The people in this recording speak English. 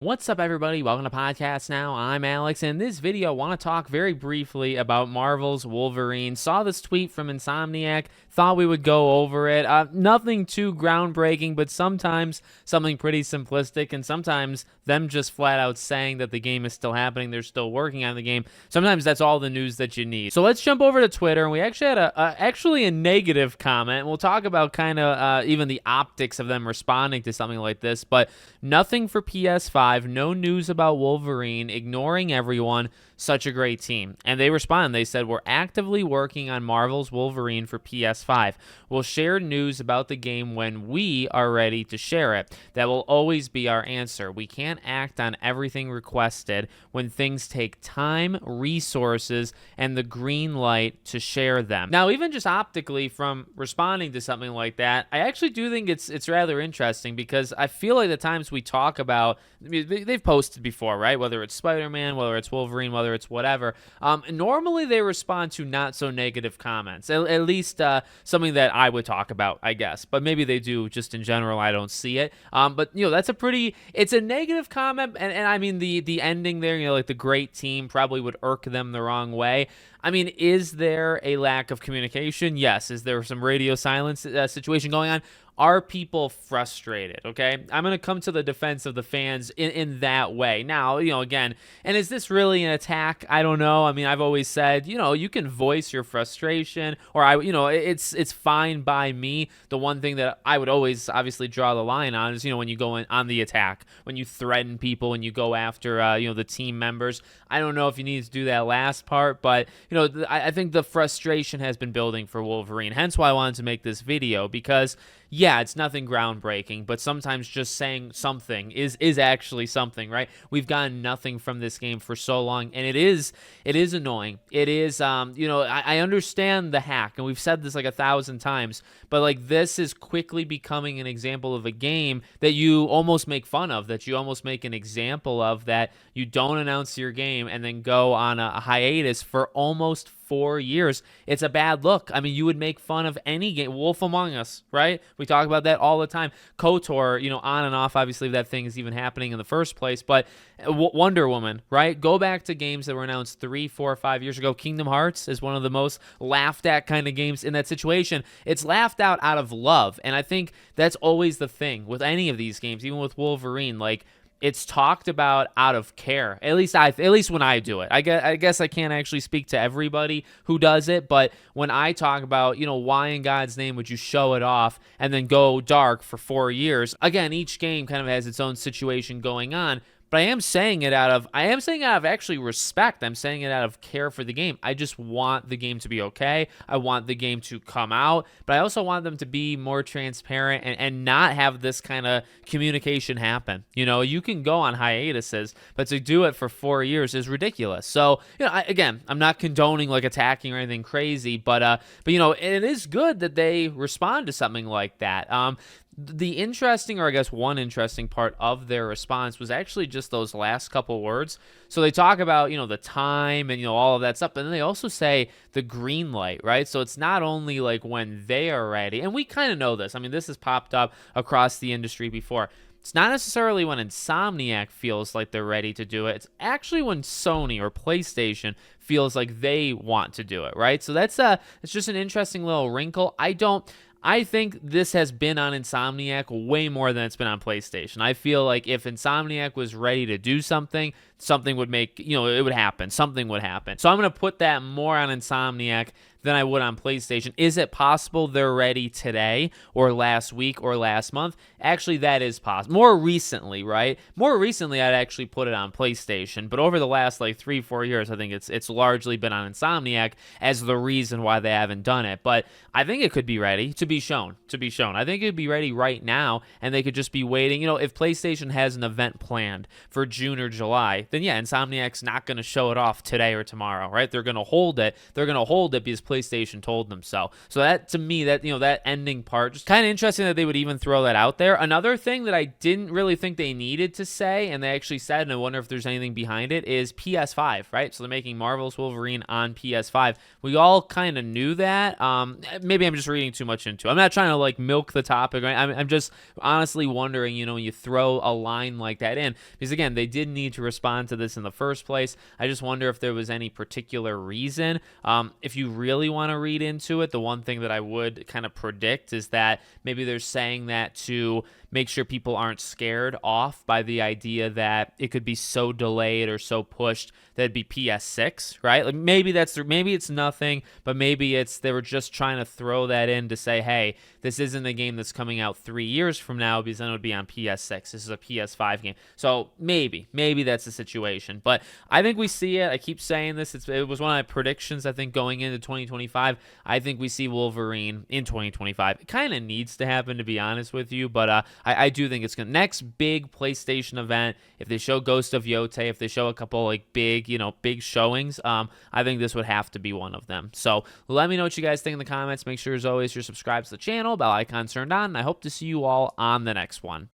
What's up, everybody? Welcome to Podcast Now. I'm Alex, and in this video, I want to talk very briefly about Marvel's Wolverine. Saw this tweet from Insomniac, thought we would go over it. Nothing too groundbreaking, but sometimes something pretty simplistic, and sometimes them just flat out saying that the game is still happening, they're still working on the game. Sometimes that's all the news that you need. So let's jump over to Twitter, and we actually had a negative comment. We'll talk about kind of even the optics of them responding to something like this, but nothing for PS5. No news about Wolverine, ignoring everyone, such a great team. And they responded, they said, we're actively working on Marvel's Wolverine for PS5. We'll share news about the game when we are ready to share it. That will always be our answer. We can't act on everything requested when things take time, resources, and the green light to share them. Now, even just optically from responding to something like that, I actually do think it's rather interesting, because I feel like the times we talk about, they've posted before, right? Whether it's Spider-Man, whether it's Wolverine, whether it's whatever. Normally they respond to not so negative comments, at least something that I would talk about, I guess. But maybe they do just in general. I don't see it. But that's it's a negative comment, and I mean the ending there, like the great team probably would irk them the wrong way. I mean, is there a lack of communication? Yes. Is there some radio silence situation going on? Are people frustrated? Okay, I'm going to come to the defense of the fans in that way. Now, again, and is this really an attack? I don't know. I mean, I've always said, you can voice your frustration, or it's fine by me. The one thing that I would always obviously draw the line on is, when you go on the attack, when you threaten people, when you go after, the team members. I don't know if you need to do that last part, but, I think the frustration has been building for Wolverine. Hence why I wanted to make this video, because yeah, it's nothing groundbreaking, but sometimes just saying something is actually something, right? We've gotten nothing from this game for so long, and it is annoying. It is, I understand the hack, and we've said this like 1,000 times, but like this is quickly becoming an example of a game that you almost make fun of, that you almost make an example of, that you don't announce your game and then go on a hiatus for almost 4 years. It's a bad look. I mean, you would make fun of any game. Wolf Among Us, right? We talk about that all the time. KOTOR, on and off, obviously, that thing is even happening in the first place. But Wonder Woman, right? Go back to games that were announced 3, 4, 5 years ago. Kingdom Hearts is one of the most laughed at kind of games in that situation. It's laughed out of love. And I think that's always the thing with any of these games, even with Wolverine. Like, it's talked about out of care. At least when I do it. I guess I can't actually speak to everybody who does it, but when I talk about, why in God's name would you show it off and then go dark for 4 years? Again, each game kind of has its own situation going on. But I am saying it out of actually respect. I'm saying it out of care for the game. I just want the game to be okay. I want the game to come out, but I also want them to be more transparent and not have this kind of communication happen. You can go on hiatuses, but to do it for 4 years is ridiculous. So, again, I'm not condoning like attacking or anything crazy, but it is good that they respond to something like that. The interesting, or I guess one interesting part of their response was actually just those last couple words. So they talk about, the time and, all of that stuff, but then they also say the green light, right? So it's not only like when they are ready, and we kind of know this. I mean, this has popped up across the industry before. It's not necessarily when Insomniac feels like they're ready to do it. It's actually when Sony or PlayStation feels like they want to do it, right? So it's just an interesting little wrinkle. I think this has been on Insomniac way more than it's been on PlayStation. I feel like if Insomniac was ready to do something would make, it would happen. Something would happen. So I'm going to put that more on Insomniac than I would on PlayStation. Is it possible they're ready today or last week or last month? Actually, that is possible. More recently, right? More recently, I'd actually put it on PlayStation. But over the last 3-4 years, I think it's largely been on Insomniac as the reason why they haven't done it. But I think it could be ready to be shown. I think it could be ready right now, and they could just be waiting. If PlayStation has an event planned for June or July, then yeah, Insomniac's not going to show it off today or tomorrow, right? They're going to hold it. They're going to hold it because PlayStation told them so. So that, to me, that, that ending part, just kind of interesting that they would even throw that out there. Another thing that I didn't really think they needed to say, and they actually said, and I wonder if there's anything behind it, is PS5, right? So they're making Marvel's Wolverine on PS5. We all kind of knew that. Maybe I'm just reading too much into it. I'm not trying to like milk the topic, right? I'm just honestly wondering, when you throw a line like that in, because again, they did need to respond to this in the first place. I just wonder if there was any particular reason. If you really want to read into it, the one thing that I would kind of predict is that maybe they're saying that to make sure people aren't scared off by the idea that it could be so delayed or so pushed that it'd be PS6, right? Like maybe it's nothing, but maybe they were just trying to throw that in to say, hey, this isn't a game that's coming out 3 years from now, because then it would be on PS6. This is a PS5 game. So maybe that's the situation. But I think we see it. I keep saying this. It was one of my predictions, I think, going into 2025. I think we see Wolverine in 2025. It kind of needs to happen, to be honest with you, but I do think it's going to. Next big PlayStation event, if they show Ghost of Yotei, if they show a couple like big showings, I think this would have to be one of them. So let me know what you guys think in the comments. Make sure, as always, you're subscribed to the channel, bell icon turned on, and I hope to see you all on the next one.